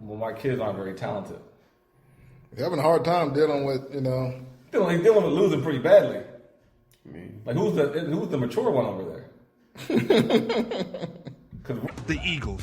Well, my kids aren't very talented. They're having a hard time dealing with, Dealing with losing pretty badly. Me. Like who's the mature one over there? Because The Eagles.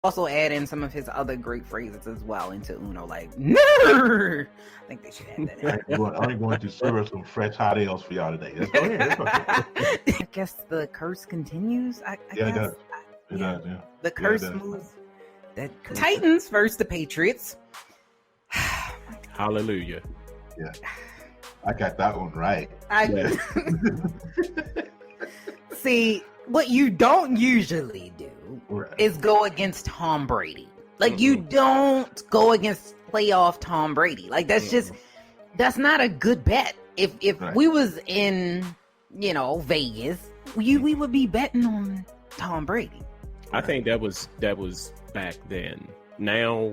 also add in some of his other great phrases as well into Uno, like "Nerd." I think they should add that in. I'm going to serve some fresh hot ales for y'all today. Let's go ahead. I guess the curse continues. I Yeah, it guess. does. It does, yeah. The curse it does. moves. The Titans versus the Patriots. Hallelujah. I got that one right. I see what you don't usually do Right. is go against Tom Brady. Like you don't go against playoff Tom Brady. Like that's not a good bet. If Right. we was in, Vegas, we would be betting on Tom Brady. I think that was back then. Now,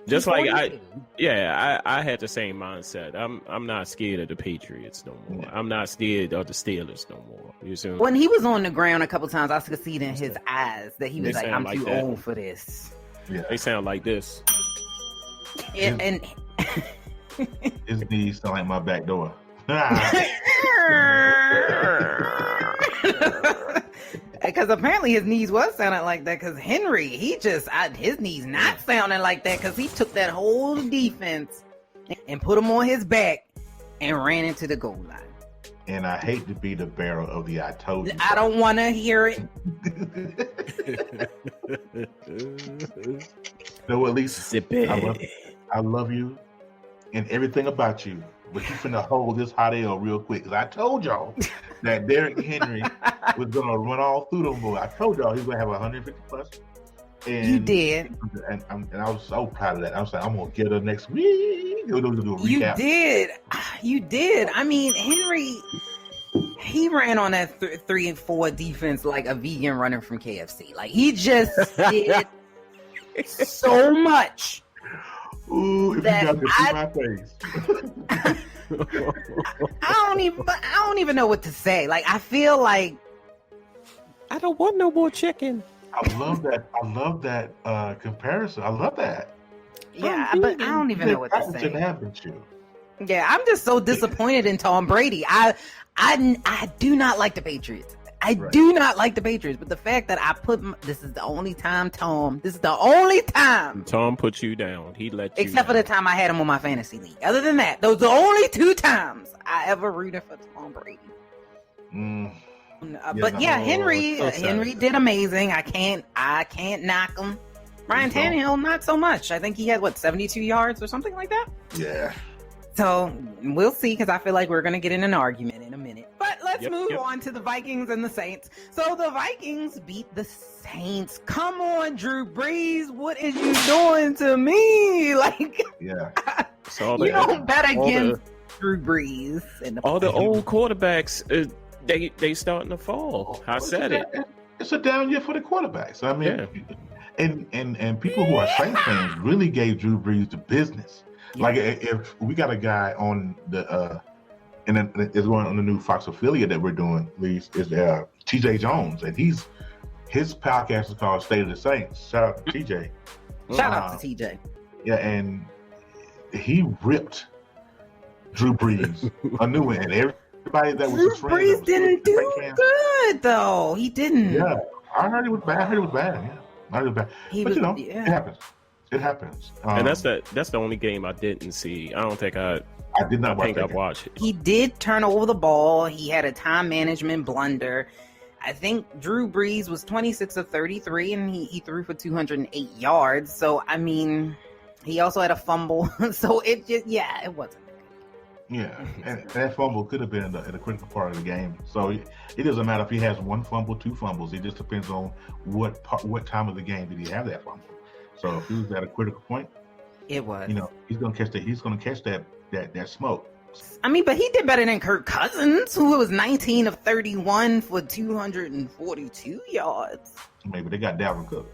just like I had the same mindset. I'm not scared of the Patriots no more. Yeah. I'm not scared of the Steelers no more. You see? When he was on the ground a couple times, I could see it in his eyes that he was They like, sound "I'm like too that. old for this." They sound like this. And His knees sound like my back door. because apparently his knees was sounding like that. Because Henry, his knees not sounding like that because he took that whole defense and put him on his back and ran into the goal line. And I hate to be the bearer of the I told you. I don't want to hear it. No, at least Zip it. I love you and everything about you. But you finna hold this hot ale real quick. Because I told y'all that Derrick Henry was going to run all through them boys. I told y'all he was going to have 150 plus. And, You did. And I was so proud of that. I was like, I'm going to get her next week. We'll do a You recap. did. You did. I mean, Henry, he ran on that 3-4 defense like a vegan running from KFC. Like, he just did so much. Ooh, if that you guys could see my face. I don't even know what to say. Like, I feel like I don't want no more chicken. I love that comparison. I love that. yeah, but I don't even know what to That shouldn't say. happen to you. Yeah, I'm just so disappointed in Tom Brady. I do not like the Patriots. I Right. do not like the Patriots, but the fact that this is the only time, Tom. This is the only time. Tom put you down. He let you Except for down. the time I had him on my fantasy league. Other than that, those are the only 2 times I ever rooted for Tom Brady. But no. yeah, Henry so sad. Henry did amazing. I can't knock him. Ryan You don't. Tannehill, not so much. I think he had 72 yards or something like that. Yeah. So we'll see, because I feel like we're gonna get in an argument in a minute. But let's Yep, move yep. on to the Vikings and the Saints. So the Vikings beat the Saints. Come on, Drew Brees, what is you doing to me? Like, Yeah. So you don't bet all against Drew Brees. And all the old quarterbacks, they starting to fall. I said it. It's a down year for the quarterbacks. I mean, and people who are Saints fans really gave Drew Brees the business. Like if we got a guy on the and then it's going on the new Fox affiliate that we're doing, is TJ Jones, and his podcast is called State of the Saints. Shout out to TJ. Shout out to TJ. Yeah, and he ripped Drew Brees a new one, and everybody that was Drew his friend. Brees didn't do good though. He didn't. Yeah, I heard it was bad. Yeah, I heard it was bad. He But was- it happens. It happens. And that's the only game I didn't see. I don't think I did not watch think that I game. watched it. He did turn over the ball. He had a time management blunder. I think Drew Brees was 26 of 33, and he threw for 208 yards. So, I mean, he also had a fumble. So, it wasn't. Yeah, and that fumble could have been in a critical part of the game. So it doesn't matter if he has 1 fumble, 2 fumbles. It just depends on what time of the game did he have that fumble. So if he was at a critical point, It was. he's gonna catch that. He's gonna catch that smoke. I mean, but he did better than Kirk Cousins, who was 19 of 31 for 242 yards. Maybe they got Dalvin Cook.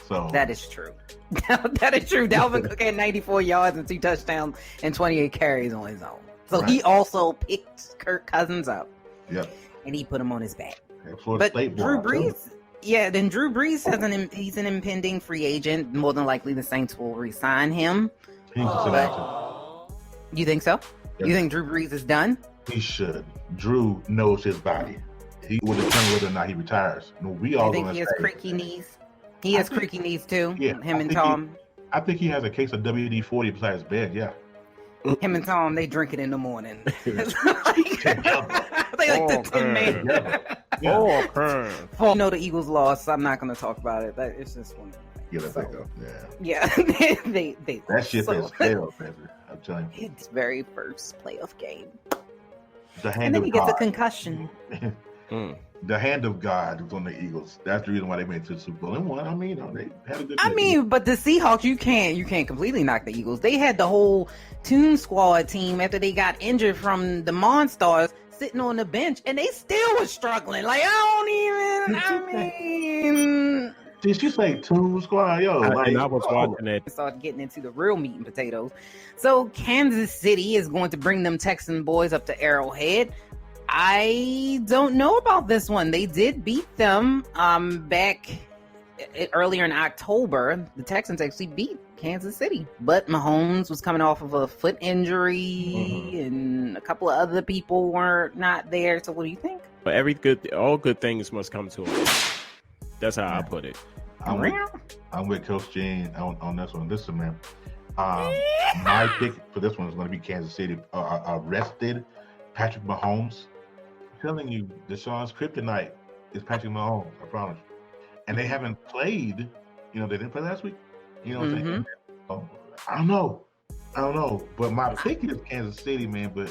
So That is true. That is true. Dalvin Cook had 94 yards and 2 touchdowns and 28 carries on his own. So he also picked Kirk Cousins up. Yep. And he put him on his back. Florida But State Drew ball, too. Brees, then Drew Brees he's an impending free agent. More than likely, the Saints will re-sign him. He can sit out You think so? Yep. You think Drew Brees is done? too. He should. Drew knows his body. He will determine whether or not he retires. We all You think gonna he has say, creaky knees? He has creaky knees too. Yeah, Him I and think Tom. I think he has a case of WD-40 besides bed. Yeah. Him and Tom, they drink it in the morning. they like the 10 man. Yeah. Okay. Well, the Eagles lost, so I'm not going to talk about it. It's just one. Yeah, let that go. Yeah. Yeah, they That shit so- is hell, baby. I'm telling you. His very first playoff game, The and hand then of he gets a God. concussion. The hand of God was on the Eagles. That's the reason why they made it to the Super Bowl and won. I mean, they had a good. I mean, but the Seahawks, you can't completely knock the Eagles. They had the whole Toon Squad team after they got injured from the Monstars sitting on the bench, and they still was struggling. Like I mean, did you say Toon Squad? Yo, And I was watching it. started getting into the real meat and potatoes. So Kansas City is going to bring them Texan boys up to Arrowhead. I don't know about this one. They did beat them back earlier in October. The Texans actually beat Kansas City, but Mahomes was coming off of a foot injury, and a couple of other people were not there. So what do you think? But all good things must come to an end. That's how I put it. I'm with Coach Gene on this one. Listen, man. My pick for this one is going to be Kansas City. Arrested Patrick Mahomes. I'm telling you, Deshaun's kryptonite is Patrick Mahomes. I promise. And they haven't played. They didn't play last week. You know what I'm saying? So, I don't know. But my pick is Kansas City, man. But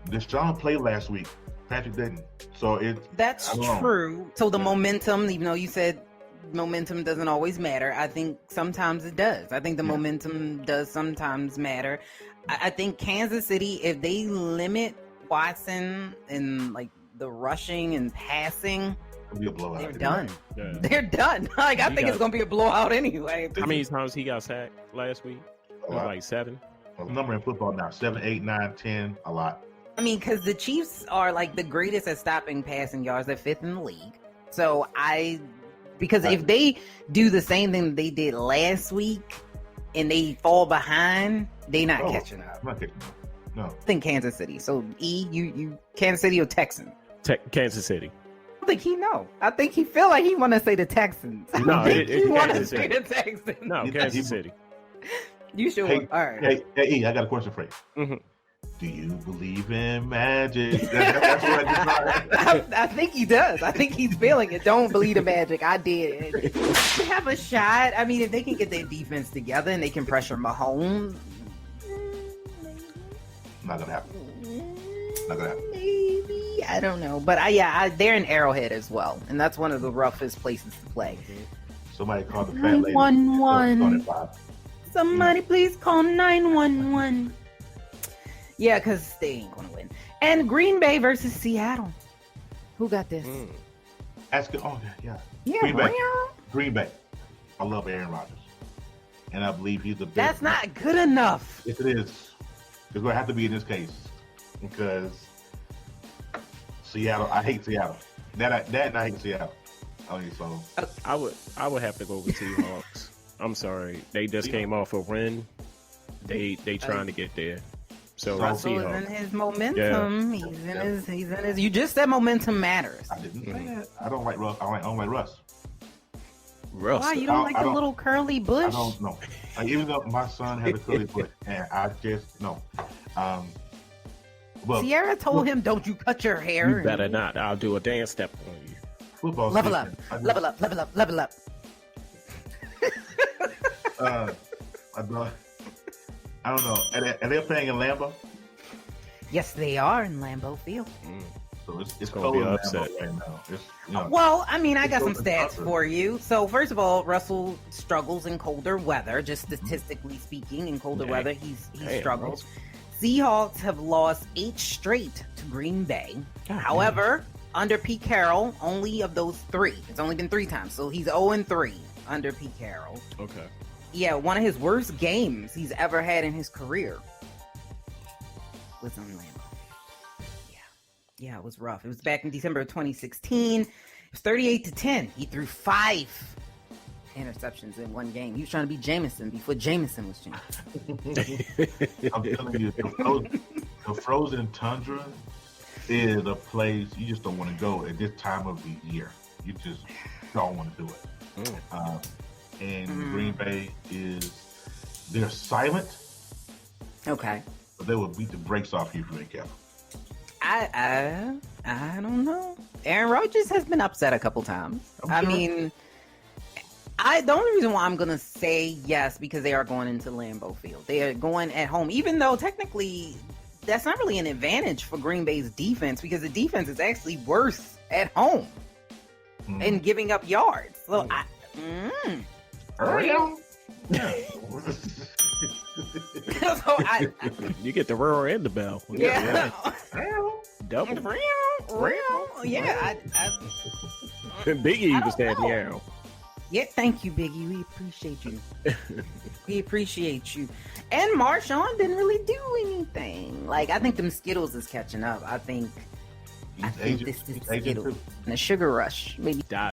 Deshaun played last week. Patrick didn't. So That's I don't know. true. So the momentum, even though you said momentum doesn't always matter, I think sometimes it does. I think the momentum does sometimes matter. I think Kansas City, if they limit Watson and like the rushing and passing, it'll be a blowout. they're done. Yeah. They're done. Like I think it's gonna be a blowout anyway. How many times he got sacked last week? A lot. Like 7. A number in football now: 7, 8, 9, 10. A lot. I mean, because the Chiefs are like the greatest at stopping passing yards. They're 5th in the league. So because if they do the same thing they did last week and they fall behind, they're not catching up. I'm not catching up. No. I think Kansas City. So you Kansas City or Texans? Kansas City. I think he know. I think he feel like he want to say the Texans. No, I think he want to Kansas say City. the Texans. No, You- Kansas you- City. You sure? Hey, All right. Hey, E, I got a question for you. Mhm. Do you believe in magic? That's what I just I think he does. I think he's feeling it. Don't believe the magic. I did. They have a shot. I mean, if they can get their defense together and they can pressure Mahomes, Not gonna happen. Not gonna happen. maybe. I don't know. But they're in Arrowhead as well, and that's one of the roughest places to play. Somebody called the fat lady. 911. Starting at 5. Somebody please call 911. Yeah, because they ain't gonna win. And Green Bay versus Seattle. Who got this? Ask it. Oh yeah. Yeah, Green Bay. well, Green Bay. I love Aaron Rodgers, and I believe he's the best. that's not good enough. Yes, it is. It's gonna have to be in this case because Seattle. I hate Seattle. That and I hate Seattle. I mean, so I would have to go with Seahawks. I'm sorry. They just came off a win. They trying to get there. So Russell is in Seahawks. his momentum. He's in his. You just said momentum matters. I didn't say that. I don't like Russ. I don't like Russ. Russ. Why you don't like I the don't- little curly I bush? don't know. Even though my son has a curly bush, and I just no. Well, Sierra told him, "Don't you cut your hair." You better not. I'll do a dance step on you. football. Level up, season, I just- level up, level up, level up. I don't know. Are they playing in Lambeau? Yes, they are in Lambeau Field. So it's gonna cold be in an Lambeau upset. right now. It's, Well, I mean, I got some It's stats tougher. for you. So, first of all, Russell struggles in colder weather. Just statistically speaking, in colder Dang. weather, he Damn, struggles. Seahawks have lost 8 straight to Green Bay. However, under Pete Carroll, only of those 3. It's only been 3 times, so he's 0-3 under Pete Carroll. Okay. Yeah, one of his worst games he's ever had in his career was on Lambeau. Yeah, it was rough. It was back in December of 2016. It was 38-10. He threw 5 interceptions in one game. He was trying to be Jameson before Jameson was Jameson. I'm telling you, the frozen tundra is a place you just don't want to go at this time of the year. You just don't want to do it. And Green Bay they're silent, Okay. but they will beat the brakes off you if you ain't careful. I don't know. Aaron Rodgers has been upset a couple times. I sure. mean, the only reason why I'm gonna say yes because they are going into Lambeau Field. They are going at home, even though technically that's not really an advantage for Green Bay's defense because the defense is actually worse at home and giving up yards. So so You get the roar and the bell. yeah. Double. Yeah, Biggie was that arrow. yeah, thank you, Biggie. We appreciate you. We appreciate you. And Marshawn didn't really do anything. Like, I think them Skittles is catching up. I think He's this is agent Skittles too. and a sugar rush. Maybe. Die